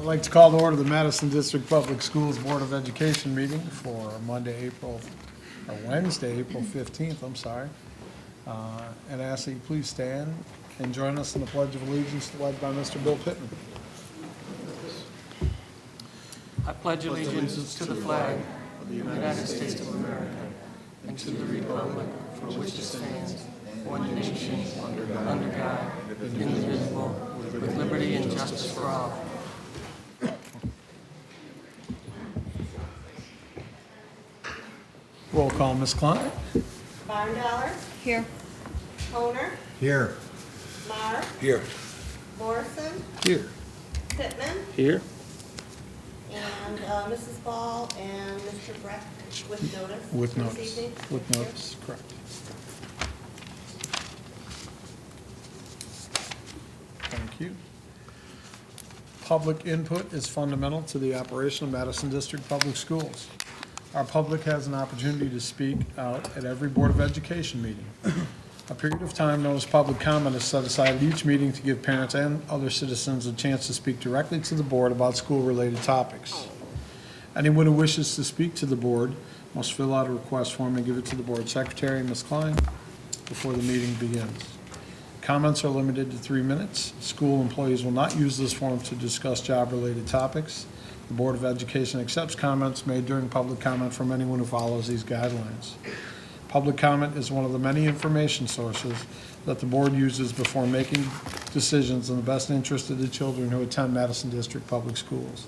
like to call to order the Madison District Public Schools Board of Education meeting for Wednesday, April 15th, and ask that you please stand and join us in the Pledge of Allegiance led by Mr. Bill Pittman. I pledge allegiance to the flag of the United States of America and to the republic for which it stands, one nation, under God, indivisible, with liberty and justice for all. Roll call, Ms. Klein. Barndollar. Here. Honer. Here. Marr. Here. Morrison. Here. Pittman. Here. And Mrs. Ball and Mr. Breck with notice. With this notice. evening. With notice, correct. Thank you. Public input is fundamental to the operation of Madison District Public Schools. Our public has an opportunity to speak out at every Board of Education meeting. A period of time known as public comment is set aside at each meeting to give parents and other citizens a chance to speak directly to the board about school-related topics. Anyone who wishes to speak to the board must fill out a request form and give it to the board secretary, Ms. Klein, before the meeting begins. Comments are limited to 3 minutes. School employees will not use this form to discuss job-related topics. The Board of Education accepts comments made during public comment from anyone who follows these guidelines. Public comment is one of the many information sources that the board uses before making decisions in the best interest of the children who attend Madison District Public Schools.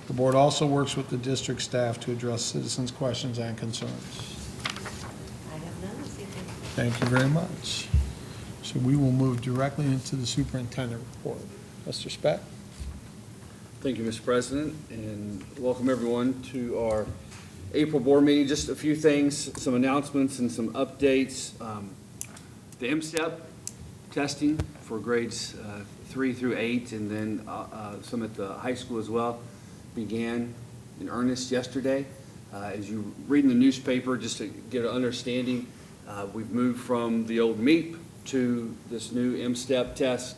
The board also works with the district staff to address citizens' questions and concerns. I have none this evening. Thank you very much. So we will move directly into the superintendent report. Mr. Speck? Thank you, Mr. President, and welcome everyone to our April board meeting. Just a few things, some announcements and some updates. The MSTEP testing for grades 3 through 8, and then some at the high school as well, began in earnest yesterday. As you read in the newspaper, just to get an understanding, we've moved from the old MEEP to this new MSTEP test.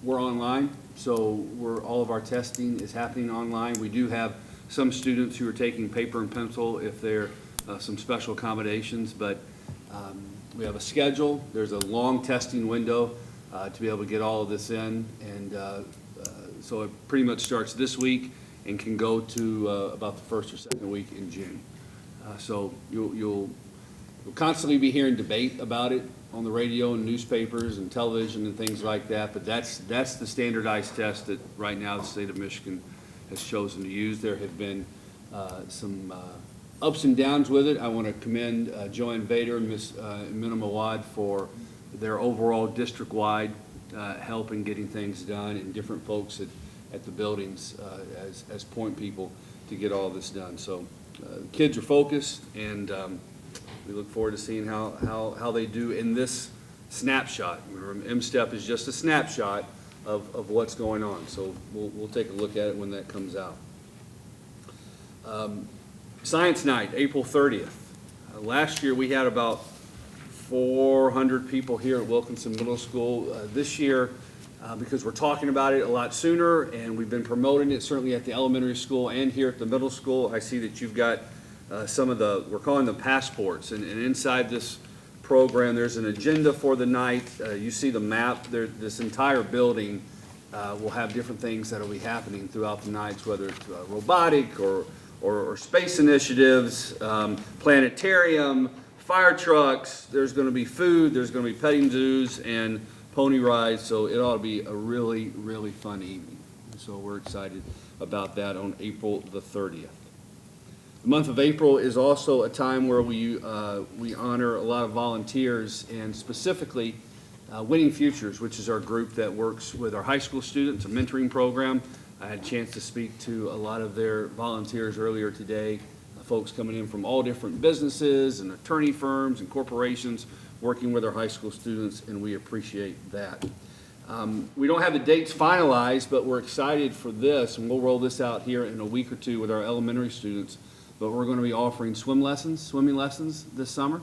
We're online, so all of our testing is happening online. We do have some students who are taking paper and pencil if there are some special accommodations, but we have a schedule. There's a long testing window to be able to get all of this in, and so it pretty much starts this week and can go to about the first or second week in June. So you'll constantly be hearing debate about it on the radio and newspapers and television and things like that, but that's the standardized test that right now the state of Michigan has chosen to use. There have been some ups and downs with it. I want to commend Joanne Vader and Ms. Minna Mawad for their overall district-wide help in getting things done, and different folks at the buildings as point people to get all this done. So the kids are focused, and we look forward to seeing how they do in this snapshot. Remember, MSTEP is just a snapshot of what's going on, so we'll take a look at it when that comes out. Science Night, April 30th. Last year we had about 400 people here at Wilkinson Middle School. This year, because we're talking about it a lot sooner and we've been promoting it certainly at the elementary school and here at the middle school, I see that you've got some of we're calling them passports, and inside this program there's an agenda for the night. You see the map there. This entire building will have different things that will be happening throughout the nights, whether it's robotic or space initiatives, planetarium, fire trucks. There's going to be food, there's going to be petting zoos and pony rides, so it ought to be a really, really fun evening. So we're excited about that on April the 30th. The month of April is also a time where we honor a lot of volunteers, and specifically Winning Futures, which is our group that works with our high school students, a mentoring program. I had a chance to speak to a lot of their volunteers earlier today, folks coming in from all different businesses and attorney firms and corporations working with our high school students, and we appreciate that. We don't have the dates finalized, but we're excited for this, and we'll roll this out here in a week or two with our elementary students. But we're going to be offering swimming lessons this summer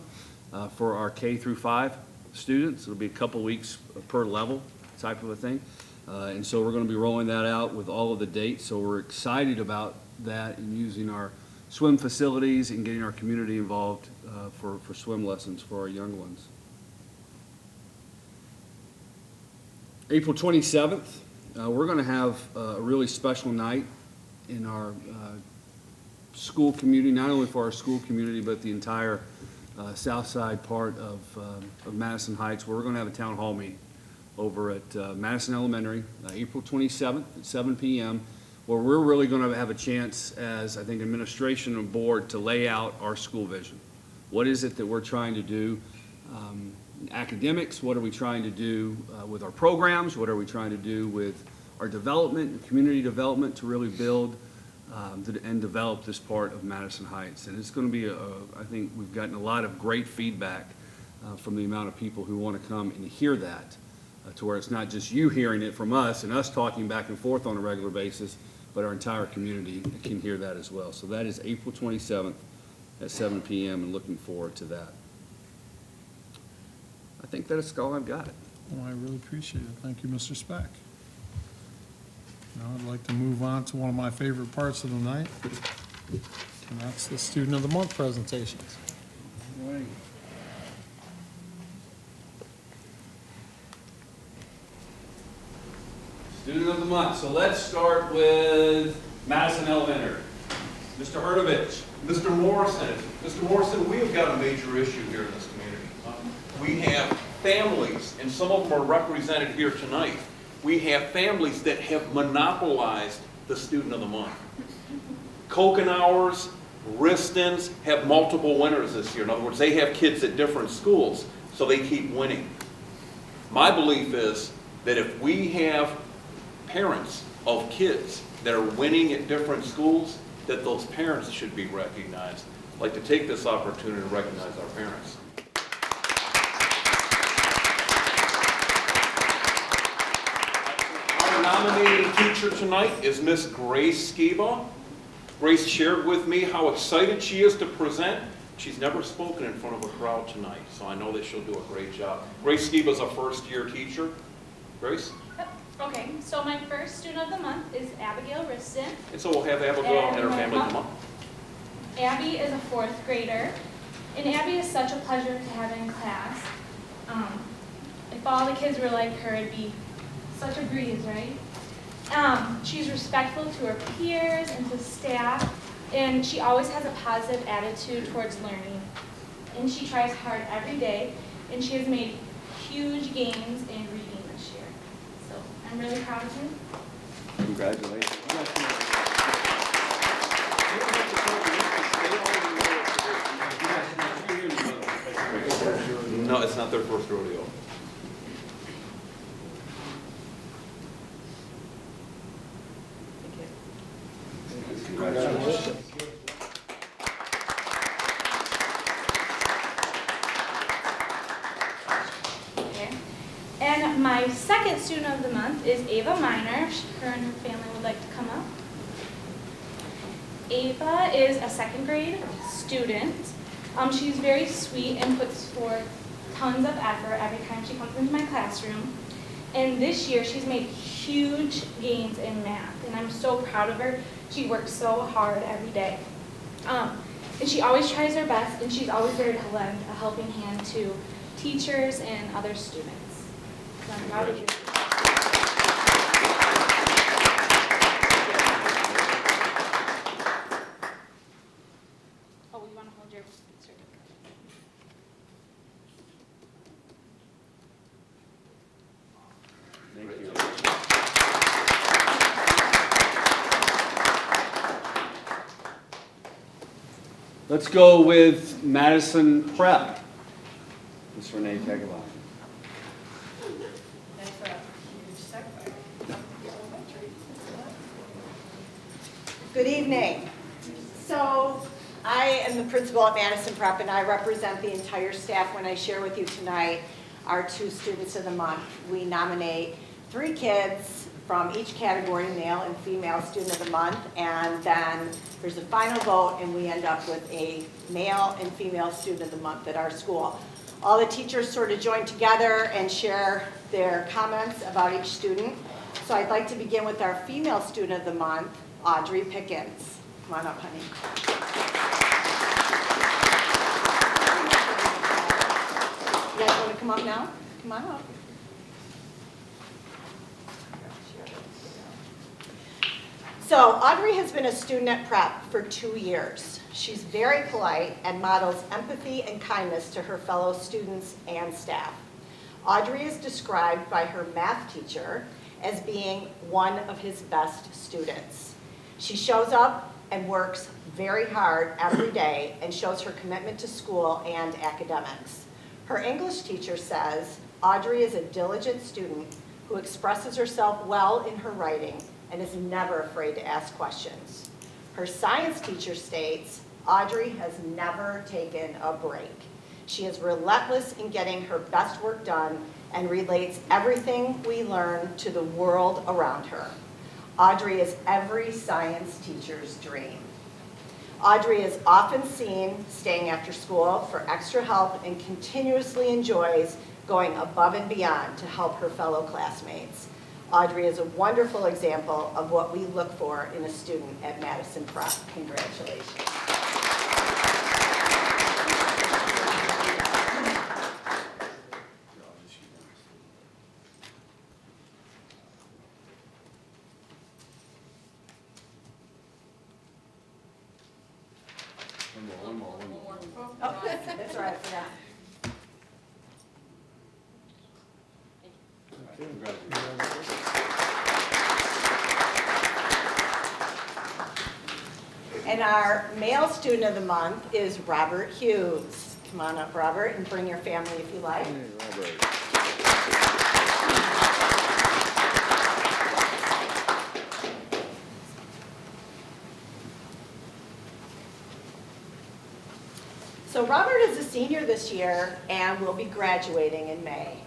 for our K through 5 students. It'll be a couple weeks per level type of a thing. And so we're going to be rolling that out with all of the dates. So we're excited about that and using our swim facilities and getting our community involved for swim lessons for our young ones. April 27th, we're going to have a really special night in our school community, not only for our school community, but the entire south side part of Madison Heights, where we're going to have a town hall meeting over at Madison Elementary, April 27th at 7 p.m., where we're really going to have a chance as, I think, administration and board to lay out our school vision. What is it that we're trying to do? Academics, what are we trying to do with our programs? What are we trying to do with our development and community development to really build and develop this part of Madison Heights? And it's going to be, I think we've gotten a lot of great feedback from the amount of people who want to come and hear that, to where it's not just you hearing it from us and us talking back and forth on a regular basis, but our entire community can hear that as well. So that is April 27th at 7 p.m. and looking forward to that. I think that's all I've got. Well, I really appreciate it. Thank you, Mr. Speck. Now I'd like to move on to one of my favorite parts of the night, and that's the Student of the Month presentations. Student of the Month. So let's start with Madison Elementary. Mr. Hurtovich. Mr. Morrison, we have got a major issue here in this community. We have families, and some of them are represented here tonight. We have families that have monopolized the Student of the Month. Kokenauers, Ristons have multiple winners this year. In other words, they have kids at different schools, so they keep winning. My belief is that if we have parents of kids that are winning at different schools, that those parents should be recognized. I'd like to take this opportunity to recognize our parents. Our nominating teacher tonight is Miss Grace Skiba. Grace shared with me how excited she is to present. She's never spoken in front of a crowd tonight, so I know that she'll do a great job. Grace Skiba is a first-year teacher. Grace? Okay, so my first student of the month is Abigail Riston. And so we'll have Abigail and her family come up. Abby is a 4th grader, and Abby is such a pleasure to have in class. If all the kids were like her, it'd be such a breeze, right? She's respectful to her peers and to staff, and she always has a positive attitude towards learning. And she tries hard every day, and she has made huge gains in reading this year. So I'm really proud of her. Congratulations. No, it's not their first rodeo. Congratulations. Okay. And my second student of the month is Ava Miner. Her and her family would like to come up. Ava is a 2nd grade student. She's very sweet and puts forth tons of effort every time she comes into my classroom. And this year she's made huge gains in math, and I'm so proud of her. She works so hard every day. And she always tries her best, and she's always there to lend a helping hand to teachers and other students. So I'm proud of you. Oh, you want to hold your certificate? Thank you. Let's go with Madison Prep. Ms. Renee Tagabon. Good evening. So I am the principal at Madison Prep, and I represent the entire staff when I share with you tonight our 2 students of the month. We nominate 3 kids from each category, male and female student of the month, and then there's a final vote, and we end up with a male and female student of the month at our school. All the teachers sort of join together and share their comments about each student. So I'd like to begin with our female student of the month, Audrey Pickens. Come on up, honey. You guys want to come up now? Come on up. So Audrey has been a student at Prep for 2 years. She's very polite and models empathy and kindness to her fellow students and staff. Audrey is described by her math teacher as being one of his best students. She shows up and works very hard every day and shows her commitment to school and academics. Her English teacher says Audrey is a diligent student who expresses herself well in her writing and is never afraid to ask questions. Her science teacher states Audrey has never taken a break. She is relentless in getting her best work done and relates everything we learn to the world around her. Audrey is every science teacher's dream. Audrey is often seen staying after school for extra help and continuously enjoys going above and beyond to help her fellow classmates. Audrey is a wonderful example of what we look for in a student at Madison Prep. Congratulations. One more. Oh, that's right, I forgot. And our male student of the month is Robert Hughes. Come on up, Robert, and bring your family if you like. So Robert is a senior this year and will be graduating in May.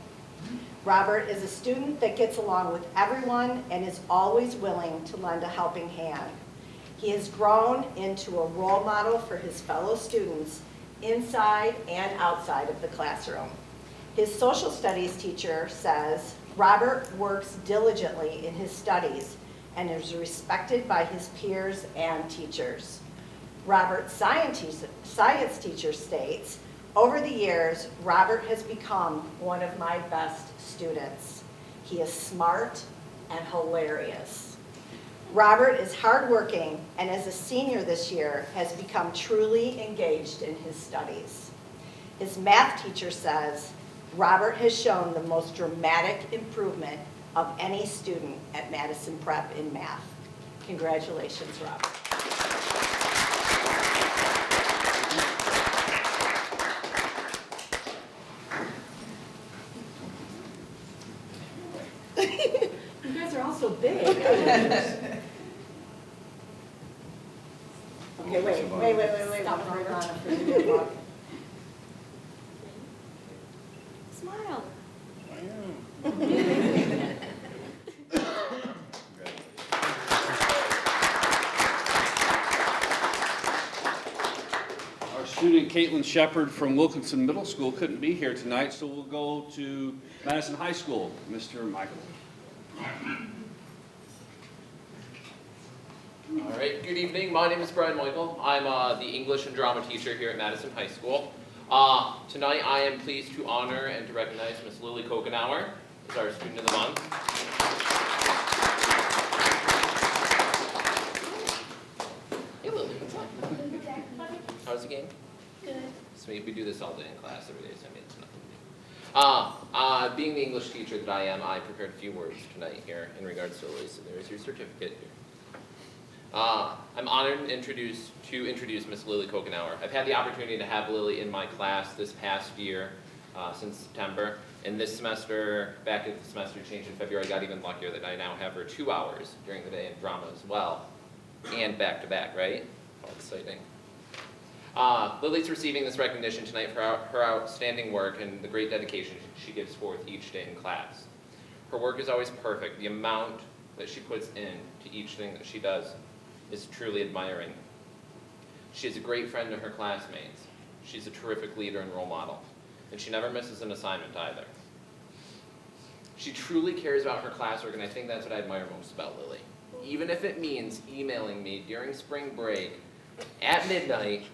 Robert is a student that gets along with everyone and is always willing to lend a helping hand. He has grown into a role model for his fellow students inside and outside of the classroom. His social studies teacher says Robert works diligently in his studies and is respected by his peers and teachers. Robert's science teacher states, over the years, Robert has become one of my best students. He is smart and hilarious. Robert is hardworking and as a senior this year has become truly engaged in his studies. His math teacher says, Robert has shown the most dramatic improvement of any student at Madison Prep in math. Congratulations, Robert. You guys are all so big. Okay, wait. Stop. Hold on for a minute. Smile. Our student Caitlin Shepard from Wilkinson Middle School couldn't be here tonight, so we'll go to Madison High School, Mr. Michael. All right, good evening. My name is Brian Michael. I'm the English and drama teacher here at Madison High School. Tonight I am pleased to honor and to recognize Miss Lily Kokenauer as our Student of the Month. Hey Lily, what's up? How's the game? Good. So we do this all day in class every day, so I mean it's nothing new. Being the English teacher that I am, I prepared a few words tonight here in regards to Lily, so there's your certificate here. I'm honored to introduce Miss Lily Kokenauer. I've had the opportunity to have Lily in my class this past year, since September. And this semester, back at the semester change in February, I got even luckier that I now have her 2 hours during the day in drama as well. And back to back, right? How exciting. Lily's receiving this recognition tonight for her outstanding work and the great dedication she gives forth each day in class. Her work is always perfect. The amount that she puts in to each thing that she does is truly admiring. She is a great friend to her classmates. She's a terrific leader and role model. And she never misses an assignment either. She truly cares about her classwork, and I think that's what I admire most about Lily. Even if it means emailing me during spring break at midnight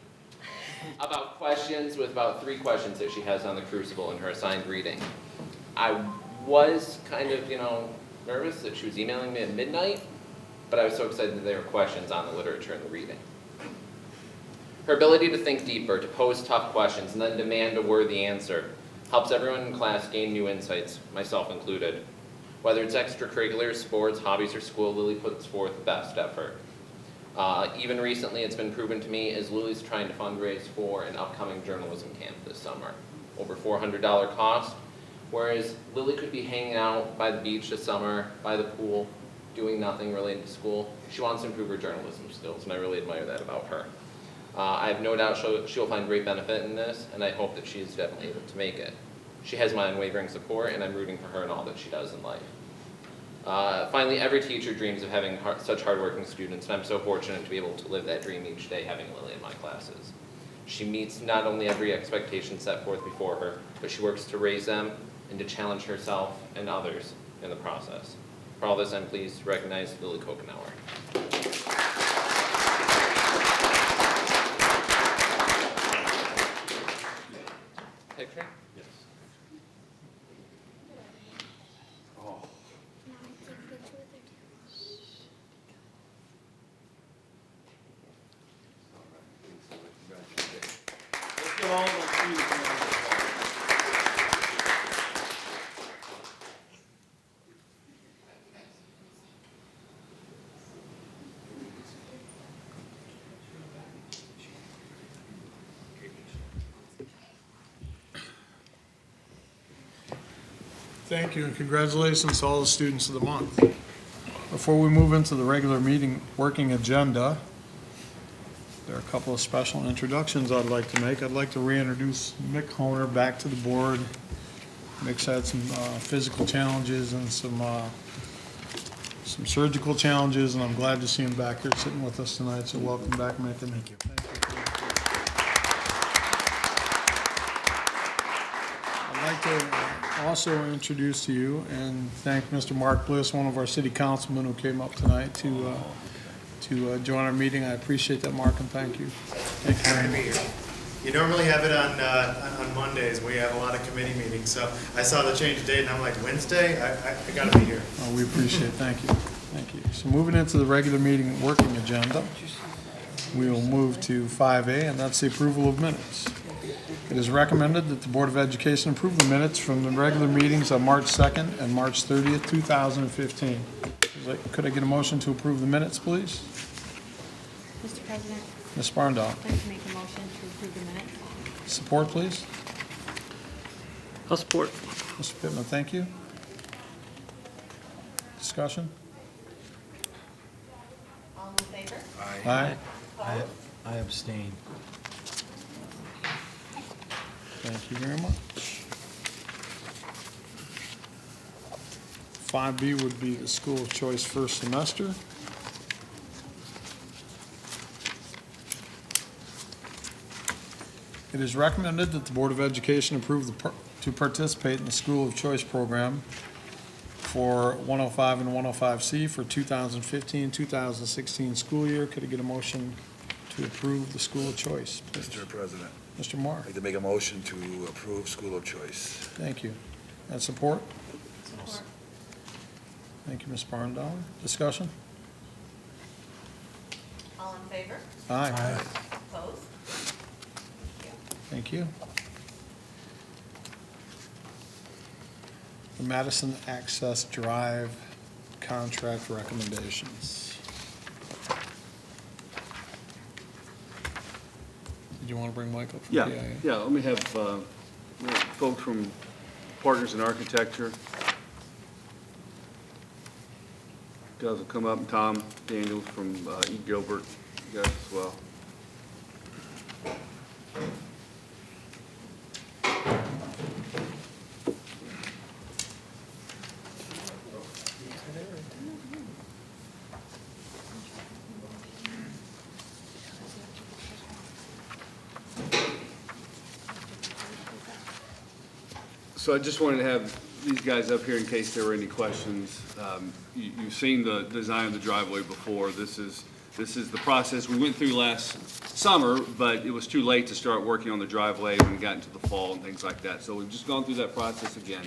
about questions, with about 3 questions that she has on the Crucible in her assigned reading. I was kind of, nervous that she was emailing me at midnight, but I was so excited that there were questions on the literature and the reading. Her ability to think deeper, to pose tough questions, and then demand a worthy answer helps everyone in class gain new insights, myself included. Whether it's extracurriculars, sports, hobbies, or school, Lily puts forth the best effort. Even recently, it's been proven to me as Lily's trying to fundraise for an upcoming journalism camp this summer. Over $400 cost, whereas Lily could be hanging out by the beach this summer, by the pool, doing nothing related to school. She wants to improve her journalism skills, and I really admire that about her. I have no doubt she'll find great benefit in this, and I hope that she is definitely able to make it. She has my unwavering support, and I'm rooting for her in all that she does in life. Finally, every teacher dreams of having such hardworking students, and I'm so fortunate to be able to live that dream each day having Lily in my classes. She meets not only every expectation set forth before her, but she works to raise them and to challenge herself and others in the process. For all this, I'm pleased to recognize Lily Kokenauer. Picture? Yes. Let's get all of our students in there. Thank you, and congratulations to all the students of the month. Before we move into the regular meeting working agenda, there are a couple of special introductions I'd like to make. I'd like to reintroduce Mick Honer back to the board. Mick's had some physical challenges and some surgical challenges, and I'm glad to see him back here sitting with us tonight, so welcome back, Mick. Thank you. I'd like to also introduce to you and thank Mr. Mark Bliss, one of our city councilmen who came up tonight to join our meeting. I appreciate that, Mark, and thank you. Thank you very much. You normally have it on Mondays. We have a lot of committee meetings. So I saw the change of date and I'm like, Wednesday? I got to be here. We appreciate it. Thank you. Thank you. So moving into the regular meeting working agenda, we will move to 5A, and that's the approval of minutes. It is recommended that the Board of Education approve the minutes from the regular meetings on March 2nd and March 30th, 2015. Could I get a motion to approve the minutes, please? Mr. President, Ms. Barndall. I'd like to make a motion to approve the minutes. Support, please. I'll support. Mr. Pittman, thank you. Discussion? All in favor? Aye. I abstain. Thank you very much. 5B would be the school of choice first semester. It is recommended that the Board of Education approve to participate in the school of choice program for 105 and 105C for 2015-2016 school year. Could I get a motion to approve the school of choice, please? Mr. President, Mr. Moore. I'd like to make a motion to approve school of choice. Thank you. And support? Support. Thank you, Ms. Barndauer. Discussion? All in favor? Aye. Opposed? Thank you. The Madison Access Drive contract recommendations. Did you want to bring Michael from Yeah, PIA? yeah, let me have folks from Partners in Architecture. Guys will come up, and Tom Daniels from E. Gilbert, you guys as well. So I just wanted to have these guys up here in case there were any questions. You've seen the design of the driveway before. This is the process we went through last summer, but it was too late to start working on the driveway when we got into the fall and things like that. So we've just gone through that process again.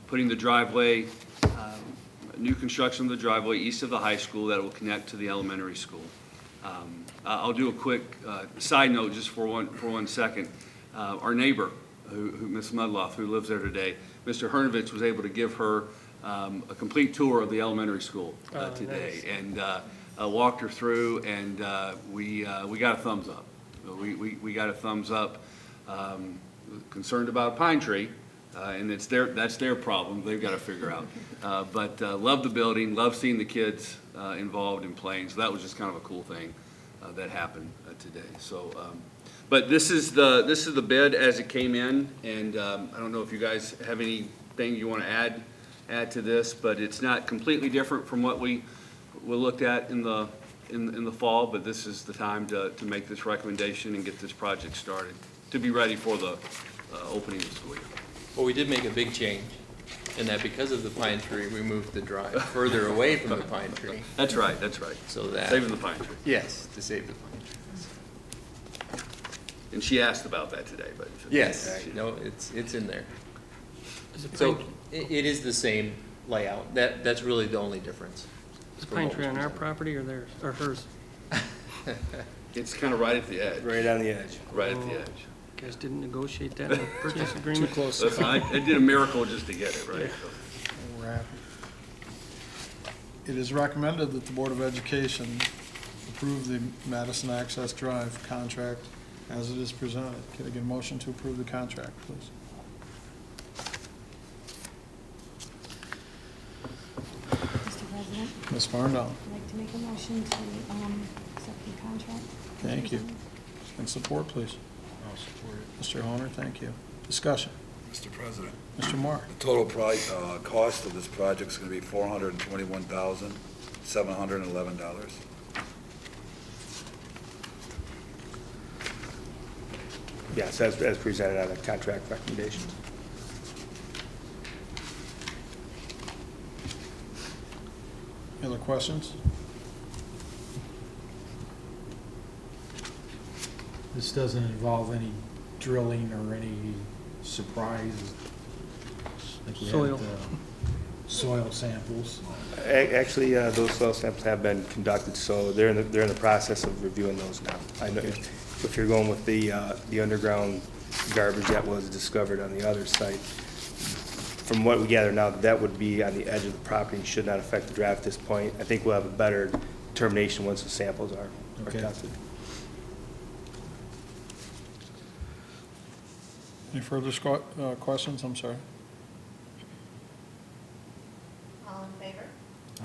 Putting the driveway, new construction of the driveway east of the high school that will connect to the elementary school. I'll do a quick side note just for one second. Our neighbor, Ms. Mudloff, who lives there today, Mr. Hernovich was able to give her a complete tour of the elementary school today, and walked her through, and we got a thumbs up. We got a thumbs up. Concerned about a pine tree, and that's their problem. They've got to figure out. But love the building, love seeing the kids involved in playing. So that was just kind of a cool thing that happened today. So. But this is the bid as it came in, and I don't know if you guys have anything you want to add to this, but it's not completely different from what we looked at in the fall. But this is the time to make this recommendation and get this project started to be ready for the opening of the school year. Well, we did make a big change in that because of the pine tree, we moved the drive further away from the pine tree. That's right. That's right. So that Saving the pine tree. Yes, to save the pine tree. And she asked about that today, but. Yes, no, it's in there. So it is the same layout. That's really the only difference. Is the pine tree on our property or theirs, or hers? It's kind of right at the edge. Right on the edge. Right at the edge. You guys didn't negotiate that in the purchase Too agreement? close. Listen, I did a miracle just to get it, right? We're happy. It is recommended that the Board of Education approve the Madison Access Drive contract as it is presented. Can I get a motion to approve the contract, please? Mr. President, Ms. Farnell, I'd like to make a motion to accept the contract. thank you. And support, please. I'll support it. Mr. Honor, thank you. Discussion. Mr. President, Mr. Moore. the total cost of this project is going to be $421,711. Yes, as presented on the contract recommendations. Any other questions? This doesn't involve any drilling or any surprise, like we had, Soil. soil samples. Actually, those soil samples have been conducted, so they're in the process of reviewing those now. I know if you're going with the underground garbage that was discovered on the other site, from what we gather now, that would be on the edge of the property, should not affect the draft at this point. I think we'll have a better determination once the samples are Okay. tested. Any further questions? I'm sorry. All in favor?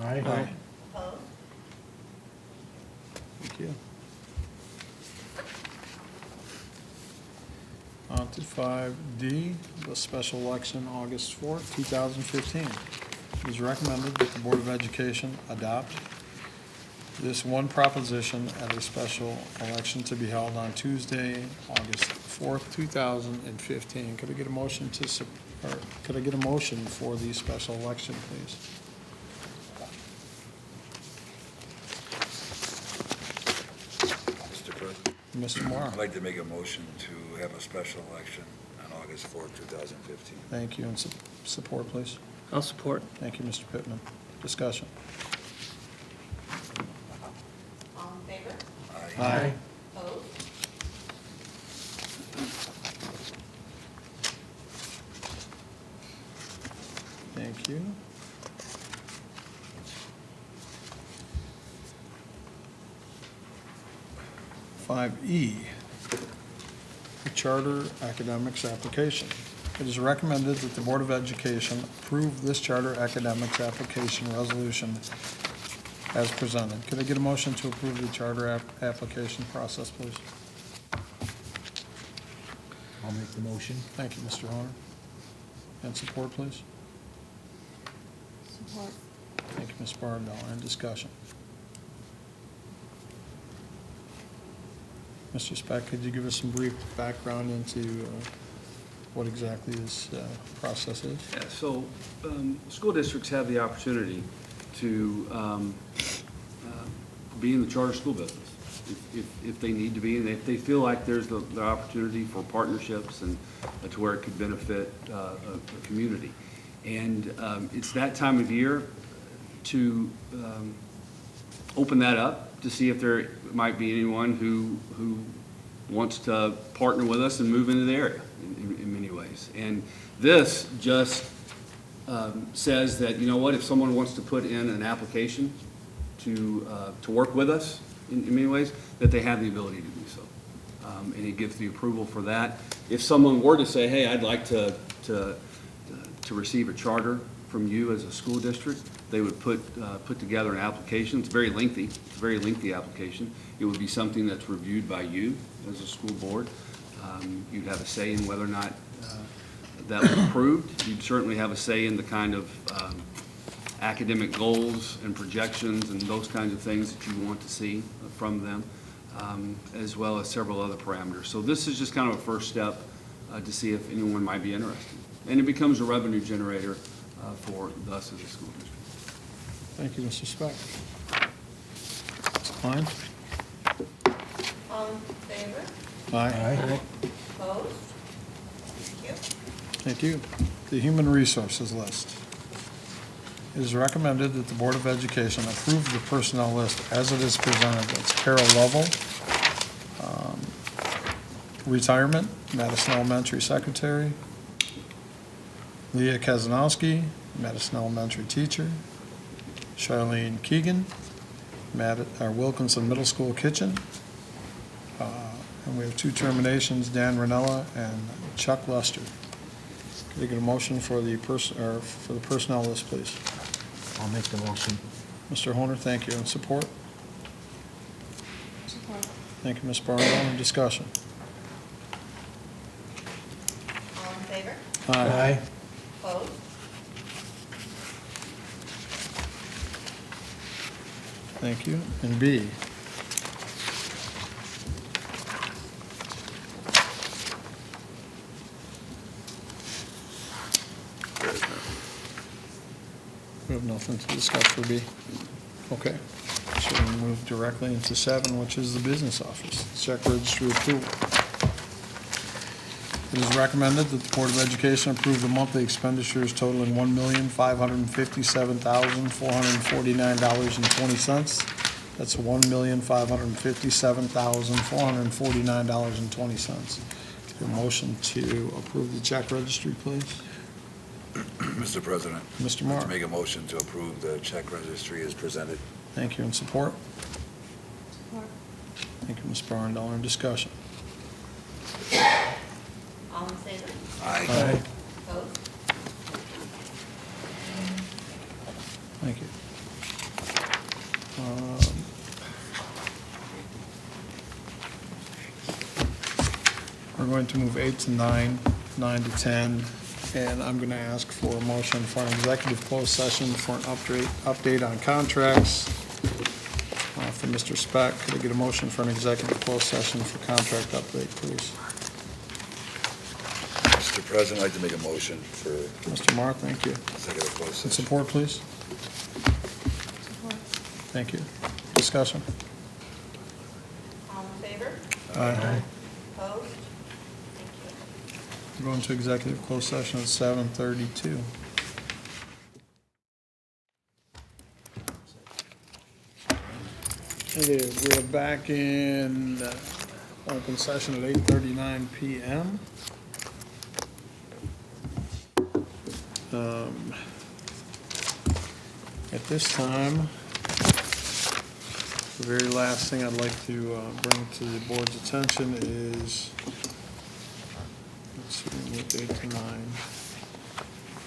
Aye. Opposed? Thank you. On to 5D, the special election, August 4th, 2015. It is recommended that the Board of Education adopt this one proposition at a special election to be held on Tuesday, August 4th, 2015. Could I get a motion could I get a motion for the special election, please? Mr. President, Mr. Moore. I'd like to make a motion to have a special election on August 4th, 2015. Thank you, and support, please. I'll support. Thank you, Mr. Pittman. Discussion. All in favor? Aye. Opposed? Thank you. E, the Charter Academics Application. It is recommended that the Board of Education approve this Charter Academics Application Resolution as presented. Could I get a motion to approve the Charter application process, please? I'll make the motion. Thank you, Mr. Horner. And support, please. Support. Thank you, Ms. Bardell. And discussion. Mr. Speck, could you give us some brief background into what exactly this process is? Yeah, so, school districts have the opportunity to be in the charter school business if they need to be, and if they feel like there's the opportunity for partnerships and to where it could benefit a community. And it's that time of year to open that up to see if there might be anyone who wants to partner with us and move into the area in many ways. And this just says that, you know what, if someone wants to put in an application to work with us in many ways, that they have the ability to do so. And it gives the approval for that. If someone were to say, hey, I'd like to receive a charter from you as a school district, they would put together an application. It's very lengthy. It's a very lengthy application. It would be something that's reviewed by you as a school board. You'd have a say in whether or not that was approved. You'd certainly have a say in the kind of academic goals and projections and those kinds of things that you want to see from them, as well as several other parameters. So this is just kind of a first step to see if anyone might be interested. And it becomes a revenue generator for us as a school district. Thank you, Mr. Speck. Ms. Klein? All in favor? Aye. Opposed? Thank you. Thank you. The Human Resources List. It is recommended that the Board of Education approve the personnel list as it is presented. That's Carol Lovell, retirement, Madison Elementary Secretary. Leah Kazanowski, Madison Elementary Teacher. Charlene Keegan, Wilkinson Middle School Kitchen. And we have 2 terminations, Dan Ranella and Chuck Lester. Can I get a motion for the personnel list, please? I'll make the motion. Mr. Honor, thank you. And support? Support. Thank you, Ms. Barlow. Any discussion? All in favor? Aye. Opposed? Thank you. And B, we have nothing to discuss for B. Okay. So we move directly into 7, which is the business office. Check registry approval. It is recommended that the Board of Education approve the monthly expenditures totaling $1,557,449.20. That's $1,557,449.20. A motion to approve the check registry, please. Mr. President. Mr. I'd like Marr. to make a motion to approve the check registry as presented. Thank you. And support? Support. Thank you, Ms. Barndell. In discussion? All in favor? Aye. Opposed? Thank you. We're going to move 8 to 9, 9 to 10, and I'm going to ask for a motion for an executive closed session for an update on contracts. For Mr. Speck, could I get a motion for an executive closed session for contract update, please? Mr. President, I'd like to make a motion for Mr. Marr, thank you. executive closed And session. support, please. Support. Thank you. Discussion? All in favor? Aye. Opposed? Thank you. We're going to executive closed session at 7:32. It is, we're back in open session at 8:39 PM. At this time, the very last thing I'd like to bring to the board's attention is, let's see, we moved 8 to 9,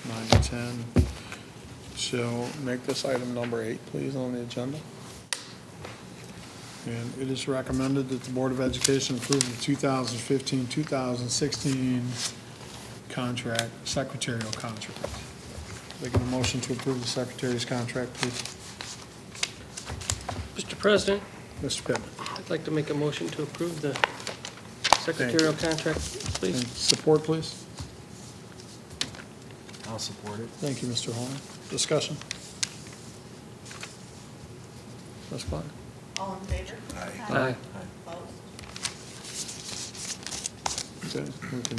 9 to 10. So make this item number 8, please, on the agenda. And it is recommended that the Board of Education approve the 2015-2016 contract, secretarial contract. Making a motion to approve the secretary's contract, please. Mr. President, Mr. Pittman. I'd like to make a motion to approve the secretarial contract, And please. support, please. I'll support it. Thank you, Mr. Horner. Discussion? Ms. Klein? All in favor? Aye. Opposed? Okay, we can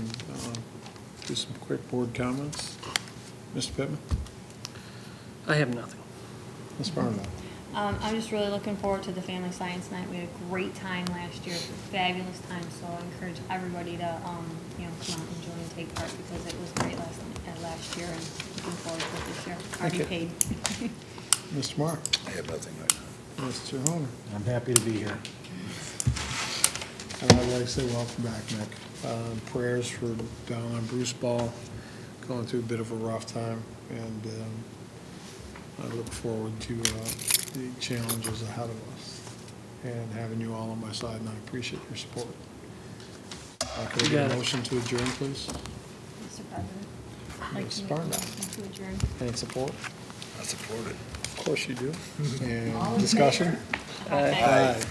do some quick board comments. Mr. Pittman? I have nothing. Ms. Barnwell? I'm just really looking forward to the family science night. We had a great time last year, fabulous time, so I encourage everybody to, come out and join and take part because it was great last year and looking forward to it this year. Already you. paid. Mr. Marr? I have nothing right now. Mr. Horner? I'm happy to be here. And I'd like to say welcome back, Nick. Prayers for down on Bruce Ball, going through a bit of a rough time, and I look forward to the challenges ahead of us and having you all on my side, and I appreciate your support. Can we You get got a it. motion to adjourn, please? Mr. President. I'd like Ms. to make a Barnwell. motion to adjourn. Any support? I support it. Of course you do. And discussion? Aye. Aye.